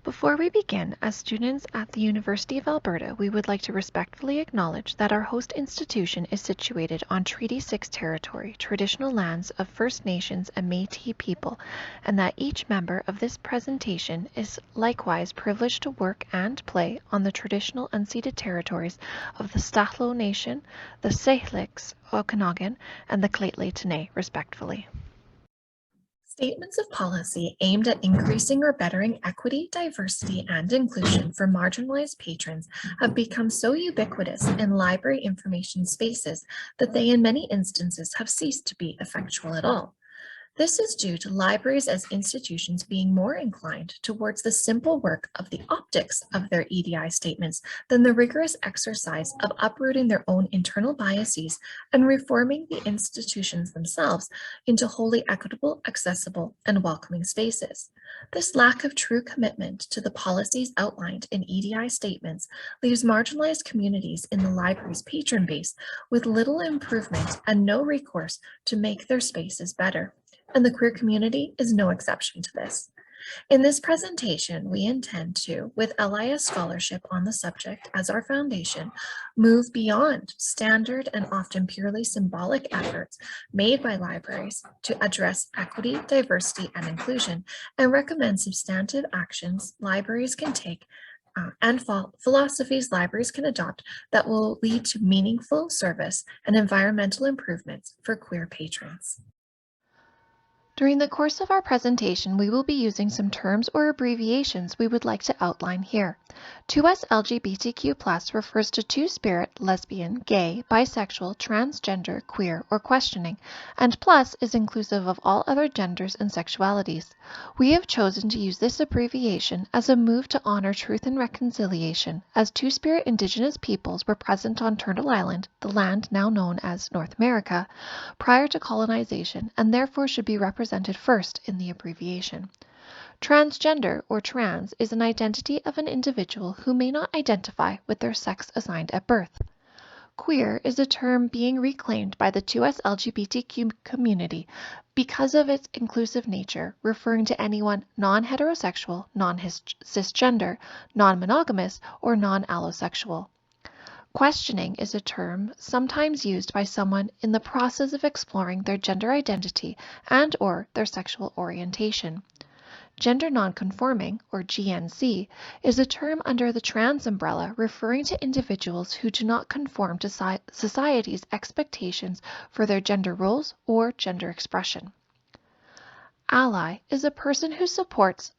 Before we begin, as students at the University of Alberta, we would like to respectfully acknowledge that our host institution is situated on Treaty 6 territory, traditional lands of First Nations and Métis people, and that each member of this presentation is likewise privileged to work and play on the traditional unceded territories of the Stahlo Nation, the Tsleil-Waututh Okanagan, and the Lheidli T'enneh, respectfully. Statements of policy aimed at increasing or bettering equity, diversity, and inclusion for marginalized patrons have become so ubiquitous in library information spaces that they in many instances have ceased to be effectual at all. This is due to libraries as institutions being more inclined towards the simple work of the optics of their EDI statements than the rigorous exercise of uprooting their own internal biases and reforming the institutions themselves into wholly equitable, accessible, and welcoming spaces. This lack of true commitment to the policies outlined in EDI statements leaves marginalized communities in the library's patron base with little improvement and no recourse to make their spaces better. And the queer community is no exception to this. In this presentation, we intend to, with LIS scholarship on the subject as our foundation, move beyond standard and often purely symbolic efforts made by libraries to address equity, diversity, and inclusion, and recommend substantive actions libraries can take and philosophies libraries can adopt that will lead to meaningful service and environmental improvements for queer patrons. During the course of our presentation, we will be using some terms or abbreviations we would like to outline here. 2SLGBTQ+ refers to two-spirit, lesbian, gay, bisexual, transgender, queer, or questioning, and plus is inclusive of all other genders and sexualities. We have chosen to use this abbreviation as a move to honor truth and reconciliation, as two-spirit Indigenous peoples were present on Turtle Island, the land now known as North America, prior to colonization, and therefore should be represented first in the abbreviation. Transgender or trans is an identity of an individual who may not identify with their sex assigned at birth. Queer is a term being reclaimed by the 2SLGBTQ community because of its inclusive nature, referring to anyone non-heterosexual, non-cisgender, non-monogamous, or non-allosexual. Questioning is a term sometimes used by someone in the process of exploring their gender identity and/or their sexual orientation. Gender nonconforming, or GNC, is a term under the trans umbrella referring to individuals who do not conform to society's expectations for their gender roles or gender expression. Ally is a person who supports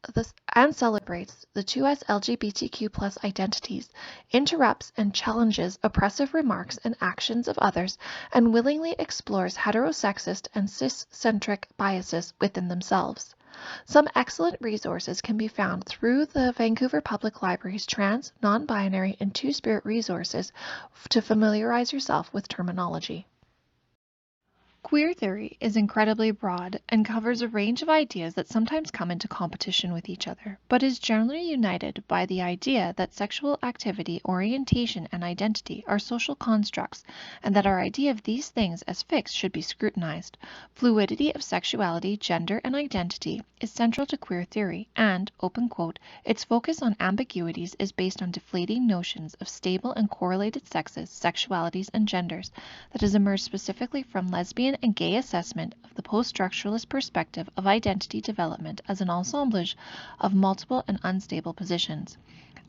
and celebrates the 2SLGBTQ+ identities, interrupts and challenges oppressive remarks and actions of others, and willingly explores heterosexist and cis-centric biases within themselves. Some excellent resources can be found through the Vancouver Public Library's trans, non-binary, and two-spirit resources to familiarize yourself with terminology. Queer theory is incredibly broad and covers a range of ideas that sometimes come into competition with each other, but is generally united by the idea that sexual activity, orientation, and identity are social constructs, and that our idea of these things as fixed should be scrutinized. Fluidity of sexuality, gender, and identity is central to queer theory, and, open quote, its focus on ambiguities is based on deflating notions of stable and correlated sexes, sexualities, and genders that has emerged specifically from lesbian and gay assessment of the post-structuralist perspective of identity development as an assemblage of multiple and unstable positions.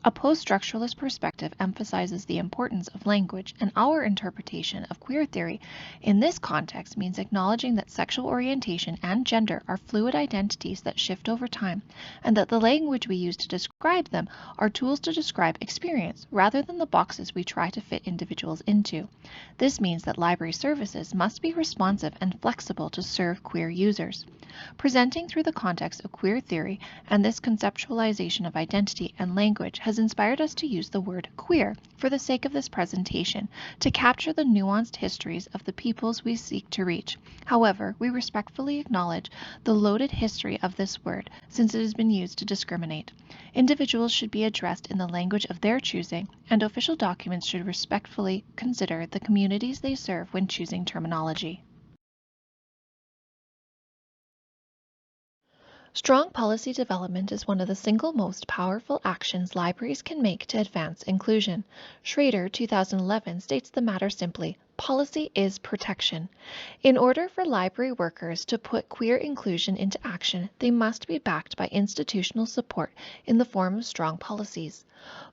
A post-structuralist perspective emphasizes the importance of language, and our interpretation of queer theory in this context means acknowledging that sexual orientation and gender are fluid identities that shift over time, and that the language we use to describe them are tools to describe experience rather than the boxes we try to fit individuals into. This means that library services must be responsive and flexible to serve queer users. Presenting through the context of queer theory and this conceptualization of identity and language has inspired us to use the word queer for the sake of this presentation to capture the nuanced histories of the peoples we seek to reach. However, we respectfully acknowledge the loaded history of this word since it has been used to discriminate. Individuals should be addressed in the language of their choosing, and official documents should respectfully consider the communities they serve when choosing terminology. Strong policy development is one of the single most powerful actions libraries can make to advance inclusion. Schrader, 2011, states the matter simply: policy is protection. In order for library workers to put queer inclusion into action, they must be backed by institutional support in the form of strong policies.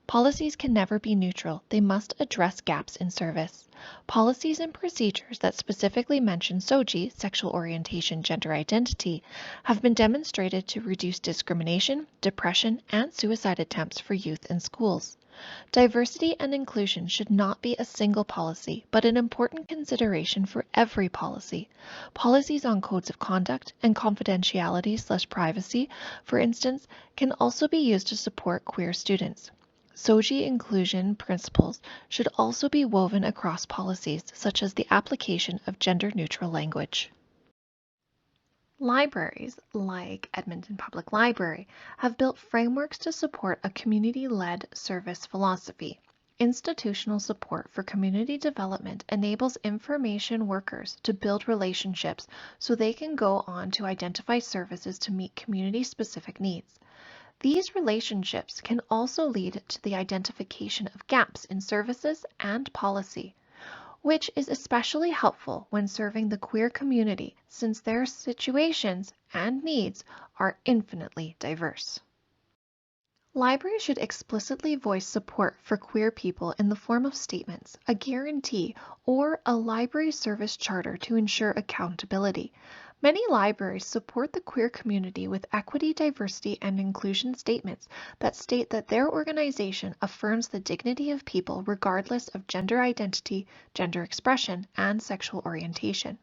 Policies can never be neutral. They must address gaps in service. Policies and procedures that specifically mention SOGI, sexual orientation, gender identity, have been demonstrated to reduce discrimination, depression, and suicide attempts for youth in schools. Diversity and inclusion should not be a single policy, but an important consideration for every policy. Policies on codes of conduct and confidentiality/privacy, for instance, can also be used to support queer students. SOGI inclusion principles should also be woven across policies, such as the application of gender-neutral language. Libraries, like Edmonton Public Library, have built frameworks to support a community-led service philosophy. Institutional support for community development enables information workers to build relationships so they can go on to identify services to meet community-specific needs. These relationships can also lead to the identification of gaps in services and policy, which is especially helpful when serving the queer community since their situations and needs are infinitely diverse. Libraries should explicitly voice support for queer people in the form of statements, a guarantee, or a library service charter to ensure accountability. Many libraries support the queer community with equity, diversity, and inclusion statements that state that their organization affirms the dignity of people regardless of gender identity, gender expression, and sexual orientation.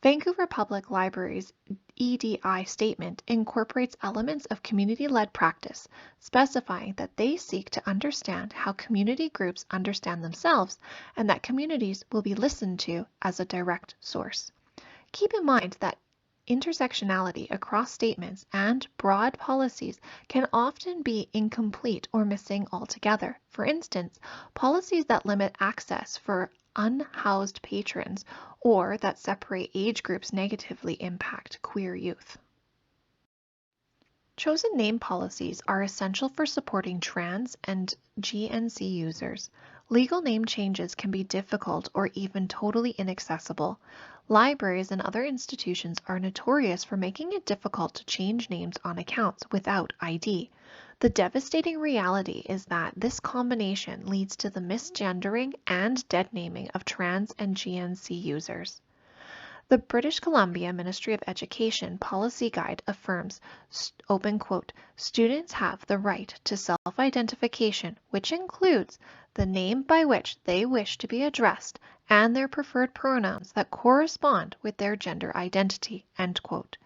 Vancouver Public Library's EDI statement incorporates elements of community-led practice, specifying that they seek to understand how community groups understand themselves and that communities will be listened to as a direct source. Keep in mind that intersectionality across statements and broad policies can often be incomplete or missing altogether. For instance, policies that limit access for unhoused patrons or that separate age groups negatively impact queer youth. Chosen name policies are essential for supporting trans and GNC users. Legal name changes can be difficult or even totally inaccessible. Libraries and other institutions are notorious for making it difficult to change names on accounts without ID. The devastating reality is that this combination leads to the misgendering and dead naming of trans and GNC users. The British Columbia Ministry of Education Policy Guide affirms, open quote, students have the right to self-identification, which includes the name by which they wish to be addressed and their preferred pronouns that correspond with their gender identity, end quote.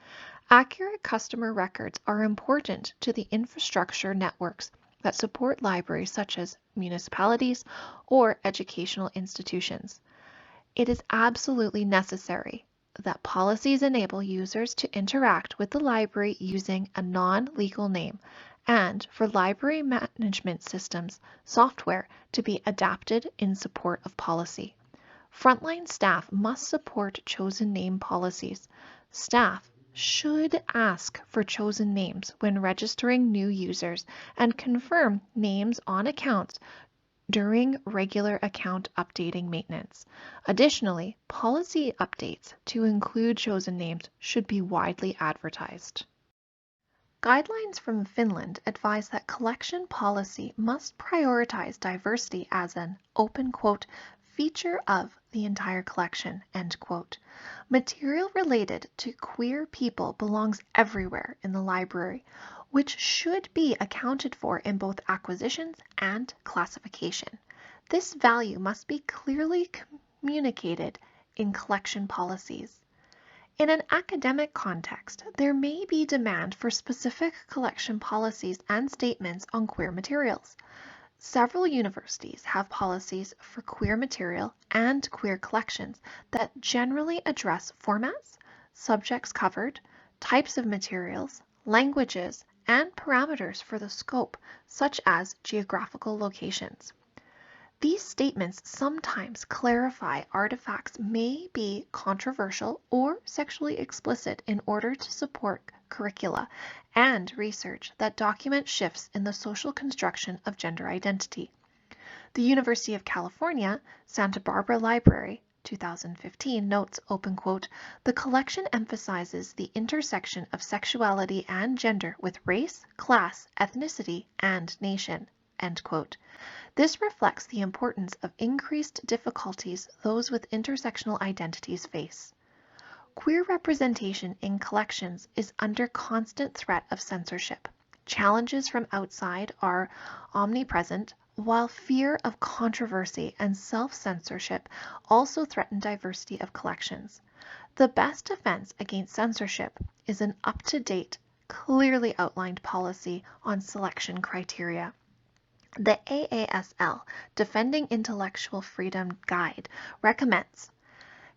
Accurate customer records are important to the infrastructure networks that support libraries such as municipalities or educational institutions. It is absolutely necessary that policies enable users to interact with the library using a non-legal name and for library management systems software to be adapted in support of policy. Frontline staff must support chosen name policies. Staff should ask for chosen names when registering new users and confirm names on accounts during regular account updating maintenance. Additionally, policy updates to include chosen names should be widely advertised. Guidelines from Finland advise that collection policy must prioritize diversity as an, open quote, feature of the entire collection, end quote. Material related to queer people belongs everywhere in the library, which should be accounted for in both acquisitions and classification. This value must be clearly communicated in collection policies. In an academic context, there may be demand for specific collection policies and statements on queer materials. Several universities have policies for queer material and queer collections that generally address formats, subjects covered, types of materials, languages, and parameters for the scope, such as geographical locations. These statements sometimes clarify artifacts may be controversial or sexually explicit in order to support curricula and research that document shifts in the social construction of gender identity. The University of California, Santa Barbara Library, 2015 notes, open quote, the collection emphasizes the intersection of sexuality and gender with race, class, ethnicity, and nation, end quote. This reflects the importance of increased difficulties those with intersectional identities face. Queer representation in collections is under constant threat of censorship. Challenges from outside are omnipresent, while fear of controversy and self-censorship also threaten diversity of collections. The best defense against censorship is an up-to-date, clearly outlined policy on selection criteria. The AASL Defending Intellectual Freedom Guide recommends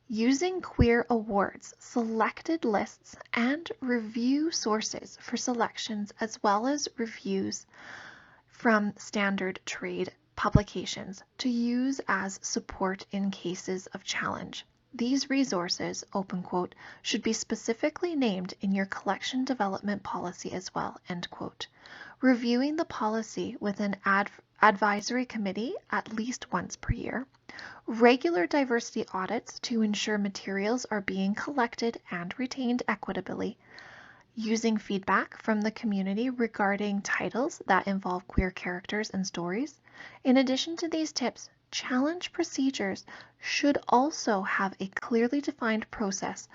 using queer awards, selected lists, and review sources for selections, as well as reviews from standard trade publications to use as support in cases of challenge. These resources, open quote, should be specifically named in your collection development policy as well, end quote. Reviewing the policy with an advisory committee at least once per year. Regular diversity audits to ensure materials are being collected and retained equitably. Using feedback from the community regarding titles that involve queer characters and stories. In addition to these tips, challenge procedures should also have a clearly defined process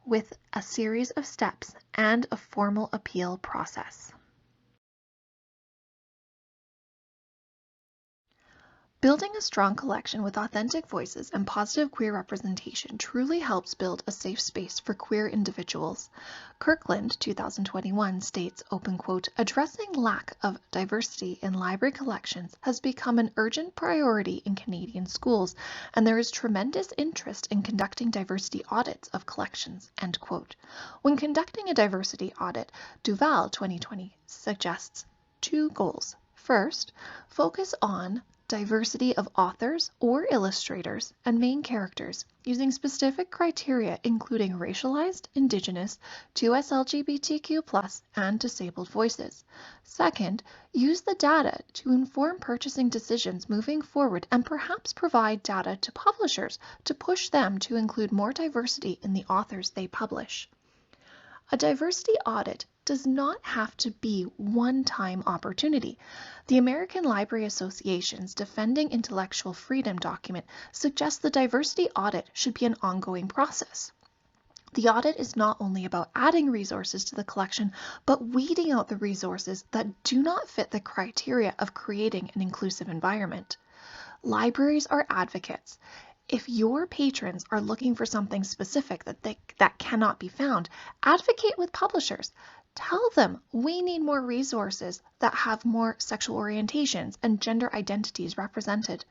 with a series of steps and a formal appeal process. Building a strong collection with authentic voices and positive queer representation truly helps build a safe space for queer individuals. Kirkland, 2021, states, open quote, addressing lack of diversity in library collections has become an urgent priority in Canadian schools, and there is tremendous interest in conducting diversity audits of collections, end quote. When conducting a diversity audit, Duval, 2020, suggests 2 goals. First, focus on diversity of authors or illustrators and main characters using specific criteria including racialized, Indigenous, 2SLGBTQ+, and disabled voices. Second, use the data to inform purchasing decisions moving forward and perhaps provide data to publishers to push them to include more diversity in the authors they publish. A diversity audit does not have to be one-time opportunity. The American Library Association's Defending Intellectual Freedom document suggests the diversity audit should be an ongoing process. The audit is not only about adding resources to the collection, but weeding out the resources that do not fit the criteria of creating an inclusive environment. Libraries are advocates. If your patrons are looking for something specific that cannot be found, advocate with publishers. Tell them we need more resources that have more sexual orientations and gender identities represented.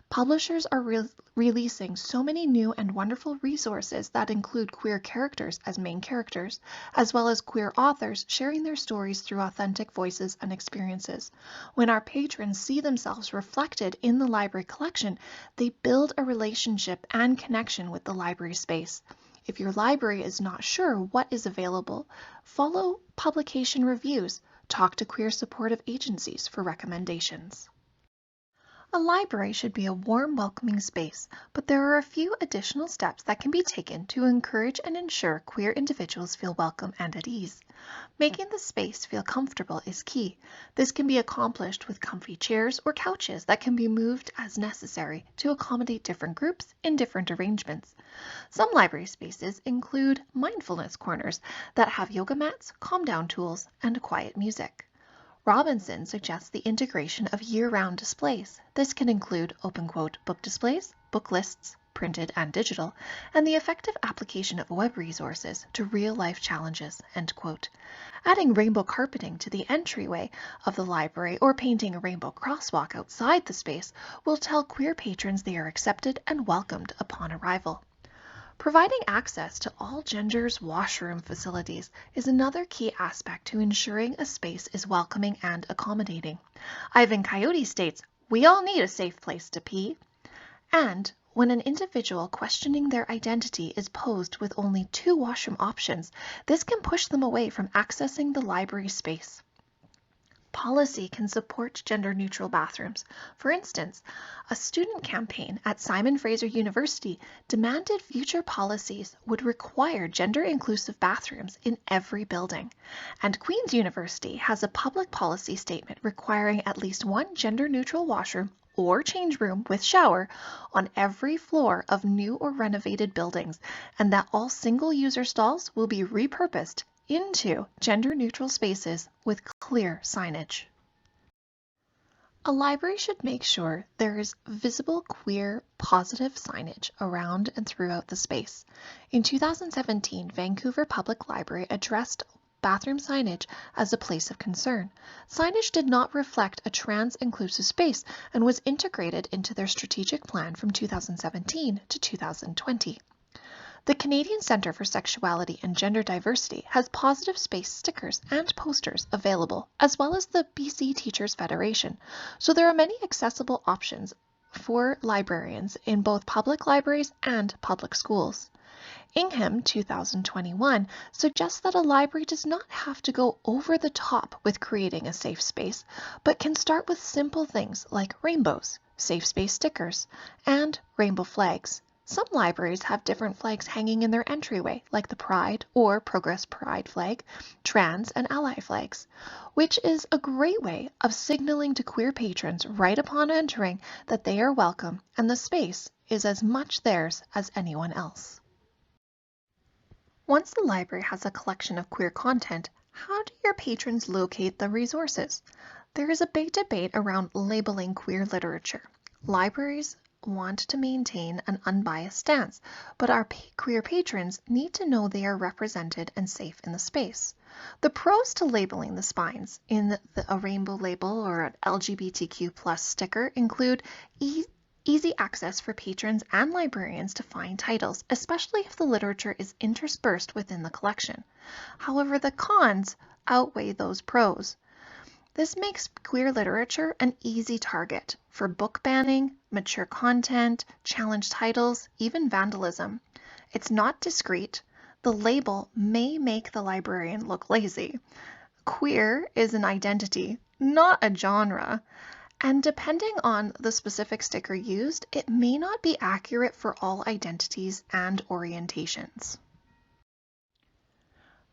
Publishers are releasing so many new and wonderful resources that include queer characters as main characters, as well as queer authors sharing their stories through authentic voices and experiences. When our patrons see themselves reflected in the library collection, they build a relationship and connection with the library space. If your library is not sure what is available, follow publication reviews. Talk to queer supportive agencies for recommendations. A library should be a warm, welcoming space, but there are a few additional steps that can be taken to encourage and ensure queer individuals feel welcome and at ease. Making the space feel comfortable is key. This can be accomplished with comfy chairs or couches that can be moved as necessary to accommodate different groups in different arrangements. Some library spaces include mindfulness corners that have yoga mats, calm down tools, and quiet music. Robinson suggests the integration of year-round displays. This can include, open quote, book displays, book lists, printed and digital, and the effective application of web resources to real-life challenges, end quote. Adding rainbow carpeting to the entryway of the library or painting a rainbow crosswalk outside the space will tell queer patrons they are accepted and welcomed upon arrival. Providing access to all genders' washroom facilities is another key aspect to ensuring a space is welcoming and accommodating. Ivan Coyote states, We all need a safe place to pee. And when an individual questioning their identity is posed with only 2 washroom options, this can push them away from accessing the library space. Policy can support gender-neutral bathrooms. For instance, a student campaign at Simon Fraser University demanded future policies would require gender-inclusive bathrooms in every building. And Queen's University has a public policy statement requiring at least 1 gender-neutral washroom or change room with shower on every floor of new or renovated buildings, and that all single-user stalls will be repurposed into gender-neutral spaces with clear signage. A library should make sure there is visible queer positive signage around and throughout the space. In 2017, Vancouver Public Library addressed bathroom signage as a place of concern. Signage did not reflect a trans-inclusive space and was integrated into their strategic plan from 2017 to 2020. The Canadian Centre for Sexuality and Gender Diversity has positive space stickers and posters available, as well as the BC Teachers Federation, so there are many accessible options for librarians in both public libraries and public schools. Ingham 2021 suggests that a library does not have to go over the top with creating a safe space, but can start with simple things like rainbows, safe space stickers, and rainbow flags. Some libraries have different flags hanging in their entryway, like the Pride or Progress Pride flag, trans and ally flags, which is a great way of signaling to queer patrons right upon entering that they are welcome and the space is as much theirs as anyone else. Once the library has a collection of queer content, how do your patrons locate the resources? There is a big debate around labeling queer literature. Libraries want to maintain an unbiased stance, but our queer patrons need to know they are represented and safe in the space. The pros to labeling the spines in a rainbow label or an LGBTQ+ sticker include easy access for patrons and librarians to find titles, especially if the literature is interspersed within the collection. However, the cons outweigh those pros. This makes queer literature an easy target for book banning, mature content, challenge titles, even vandalism. It's not discreet. The label may make the librarian look lazy. Queer is an identity, not a genre. And depending on the specific sticker used, it may not be accurate for all identities and orientations.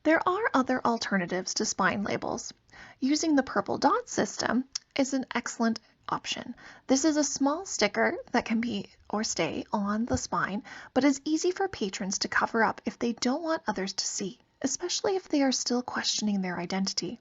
There are other alternatives to spine labels. Using the purple dot system is an excellent option. This is a small sticker that can be or stay on the spine, but is easy for patrons to cover up if they don't want others to see, especially if they are still questioning their identity.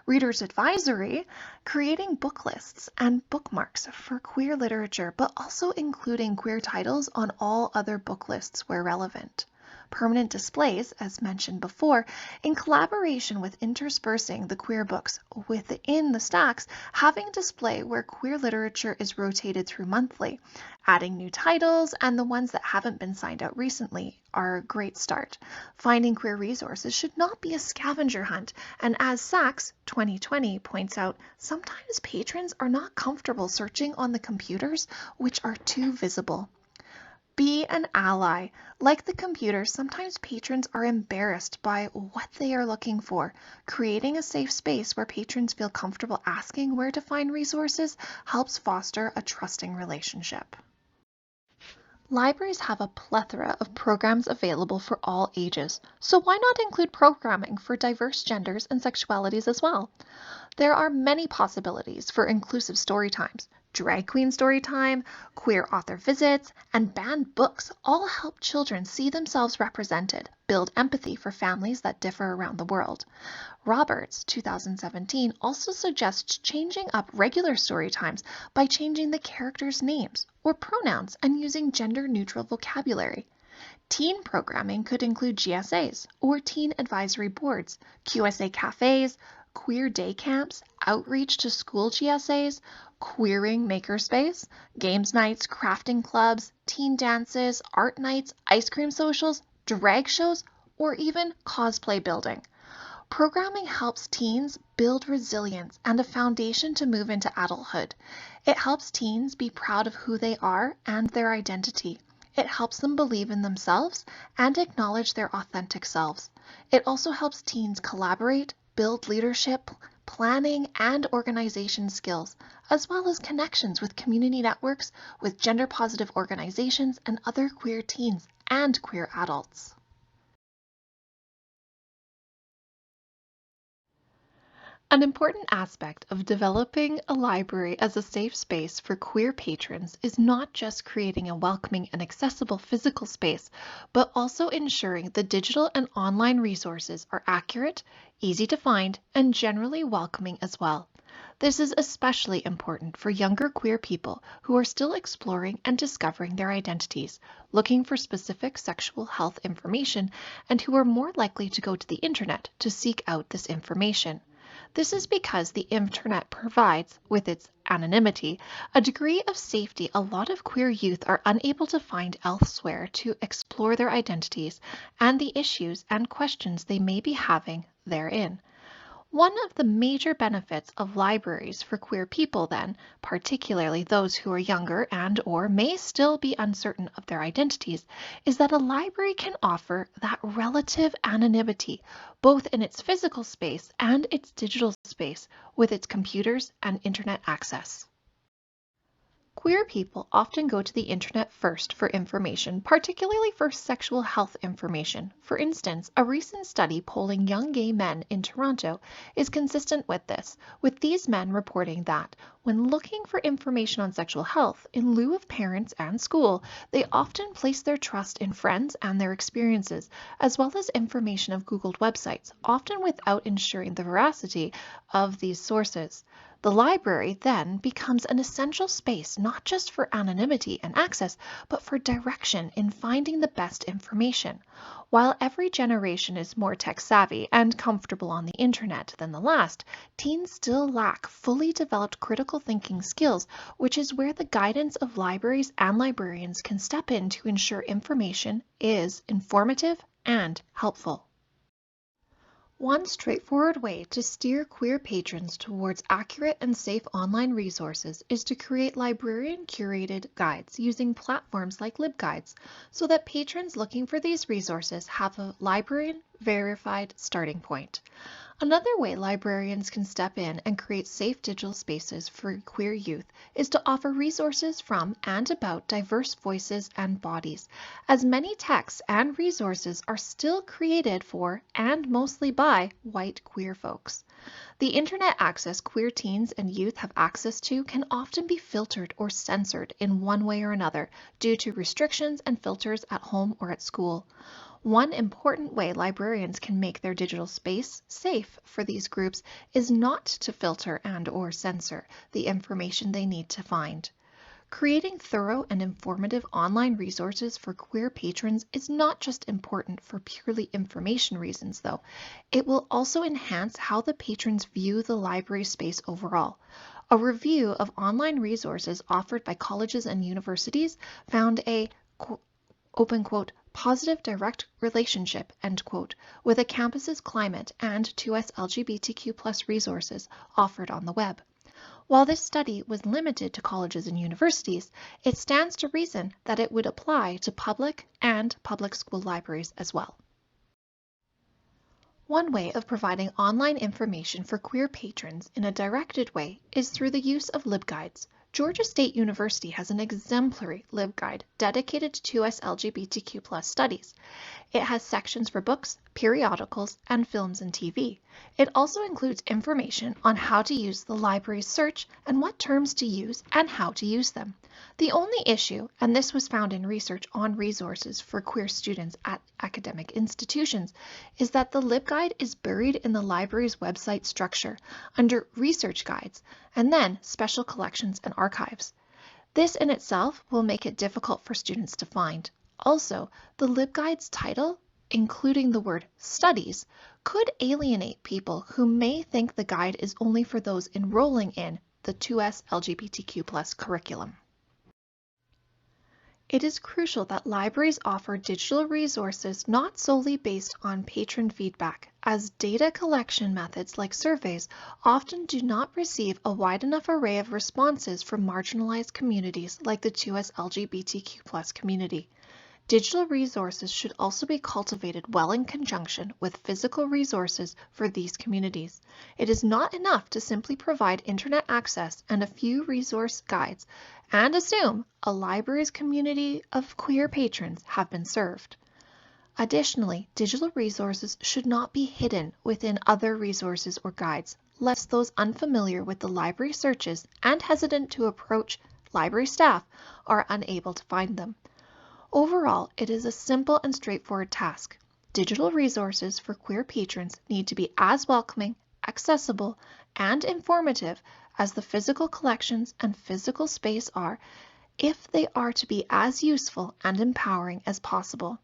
Reader's Advisory, creating book lists and bookmarks for queer literature, but also including queer titles on all other book lists where relevant. Permanent displays, as mentioned before, in collaboration with interspersing the queer books within the stacks, having a display where queer literature is rotated through monthly. Adding new titles and the ones that haven't been signed out recently are a great start. Finding queer resources should not be a scavenger hunt, and as Sachs 2020 points out, sometimes patrons are not comfortable searching on the computers, which are too visible. Be an ally. Like the computer, sometimes patrons are embarrassed by what they are looking for. Creating a safe space where patrons feel comfortable asking where to find resources helps foster a trusting relationship. Libraries have a plethora of programs available for all ages, so why not include programming for diverse genders and sexualities as well? There are many possibilities for inclusive story times. Drag queen story time, queer author visits, and banned books all help children see themselves represented, build empathy for families that differ around the world. Roberts, 2017, also suggests changing up regular story times by changing the characters' names or pronouns and using gender-neutral vocabulary. Teen programming could include GSAs or teen advisory boards, QSA cafes, queer day camps, outreach to school GSAs, queering makerspace, games nights, crafting clubs, teen dances, art nights, ice cream socials, drag shows, or even cosplay building. Programming helps teens build resilience and a foundation to move into adulthood. It helps teens be proud of who they are and their identity. It helps them believe in themselves and acknowledge their authentic selves. It also helps teens collaborate, build leadership, planning, and organization skills, as well as connections with community networks, with gender-positive organizations, and other queer teens and queer adults. An important aspect of developing a library as a safe space for queer patrons is not just creating a welcoming and accessible physical space, but also ensuring the digital and online resources are accurate, easy to find, and generally welcoming as well. This is especially important for younger queer people who are still exploring and discovering their identities, looking for specific sexual health information, and who are more likely to go to the internet to seek out this information. This is because the internet provides, with its anonymity, a degree of safety a lot of queer youth are unable to find elsewhere to explore their identities and the issues and questions they may be having therein. One of the major benefits of libraries for queer people then, particularly those who are younger and or may still be uncertain of their identities, is that a library can offer that relative anonymity, both in its physical space and its digital space, with its computers and internet access. Queer people often go to the internet first for information, particularly for sexual health information. For instance, a recent study polling young gay men in Toronto is consistent with this, with these men reporting that when looking for information on sexual health, in lieu of parents and school, they often place their trust in friends and their experiences, as well as information of Googled websites, often without ensuring the veracity of these sources. The library then becomes an essential space not just for anonymity and access, but for direction in finding the best information. While every generation is more tech-savvy and comfortable on the internet than the last, teens still lack fully developed critical thinking skills, which is where the guidance of libraries and librarians can step in to ensure information is informative and helpful. One straightforward way to steer queer patrons towards accurate and safe online resources is to create librarian-curated guides using platforms like LibGuides, so that patrons looking for these resources have a librarian-verified starting point. Another way librarians can step in and create safe digital spaces for queer youth is to offer resources from and about diverse voices and bodies, as many texts and resources are still created for and mostly by white queer folks. The internet access queer teens and youth have access to can often be filtered or censored in one way or another due to restrictions and filters at home or at school. One important way librarians can make their digital space safe for these groups is not to filter and or censor the information they need to find. Creating thorough and informative online resources for queer patrons is not just important for purely information reasons, though. It will also enhance how the patrons view the library space overall. A review of online resources offered by colleges and universities found a open quote, positive direct relationship, end quote, with a campus's climate and 2SLGBTQ+ resources offered on the web. While this study was limited to colleges and universities, it stands to reason that it would apply to public and public school libraries as well. One way of providing online information for queer patrons in a directed way is through the use of LibGuides. Georgia State University has an exemplary LibGuide dedicated to 2SLGBTQ+ studies. It has sections for books, periodicals, and films and TV. It also includes information on how to use the library's search and what terms to use and how to use them. The only issue, and this was found in research on resources for queer students at academic institutions, is that the LibGuide is buried in the library's website structure under Research Guides and then Special Collections and Archives. This in itself will make it difficult for students to find. Also, the LibGuide's title, including the word studies, could alienate people who may think the guide is only for those enrolling in the 2S LGBTQ+ curriculum. It is crucial that libraries offer digital resources not solely based on patron feedback, as data collection methods like surveys often do not receive a wide enough array of responses from marginalized communities like the 2SLGBTQ+ community. Digital resources should also be cultivated well in conjunction with physical resources for these communities. It is not enough to simply provide internet access and a few resource guides and assume a library's community of queer patrons have been served. Additionally, digital resources should not be hidden within other resources or guides, lest those unfamiliar with the library searches and hesitant to approach library staff are unable to find them. Overall, it is a simple and straightforward task. Digital resources for queer patrons need to be as welcoming, accessible, and informative as the physical collections and physical space are, if they are to be as useful and empowering as possible.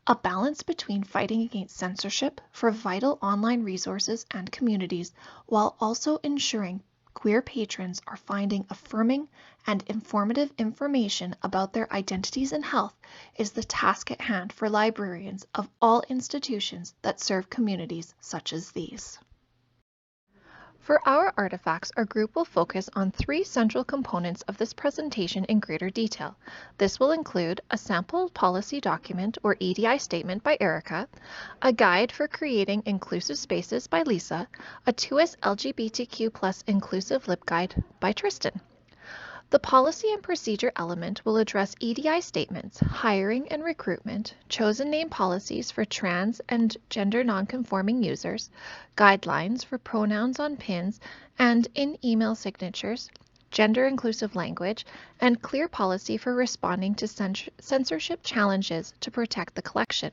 A balance between fighting against censorship for vital online resources and communities, while also ensuring queer patrons are finding affirming and informative information about their identities and health, is the task at hand for librarians of all institutions that serve communities such as these. For our artifacts, our group will focus on 3 central components of this presentation in greater detail. This will include a sample policy document or EDI statement by Erica, a guide for creating inclusive spaces by Lisa, a 2SLGBTQ+ inclusive LibGuide by Tristan. The policy and procedure element will address EDI statements, hiring and recruitment, chosen name policies for trans and gender nonconforming users, guidelines for pronouns on pins and in email signatures, gender inclusive language, and clear policy for responding to censorship challenges to protect the collection.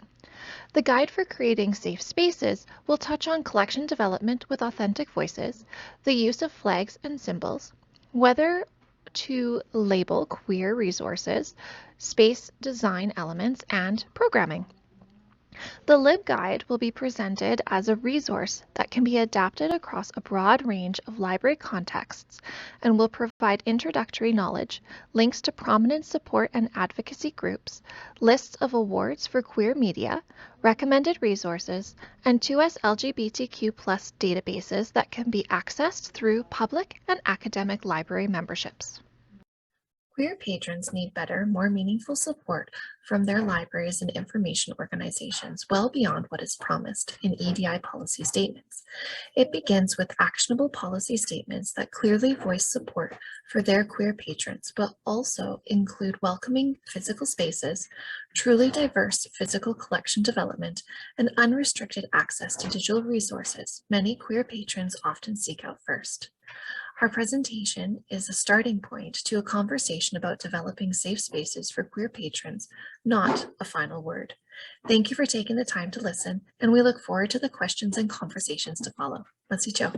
The guide for creating safe spaces will touch on collection development with authentic voices, the use of flags and symbols, whether to label queer resources, space design elements, and programming. The LibGuide will be presented as a resource that can be adapted across a broad range of library contexts and will provide introductory knowledge, links to prominent support and advocacy groups, lists of awards for queer media, recommended resources, and 2S LGBTQ+ databases that can be accessed through public and academic library memberships. Queer patrons need better, more meaningful support from their libraries and information organizations well beyond what is promised in EDI policy statements. It begins with actionable policy statements that clearly voice support for their queer patrons, but also include welcoming physical spaces, truly diverse physical collection development, and unrestricted access to digital resources many queer patrons often seek out first. Our presentation is a starting point to a conversation about developing safe spaces for queer patrons, not a final word. Thank you for taking the time to listen, and we look forward to the questions and conversations to follow. Let's see, Joe.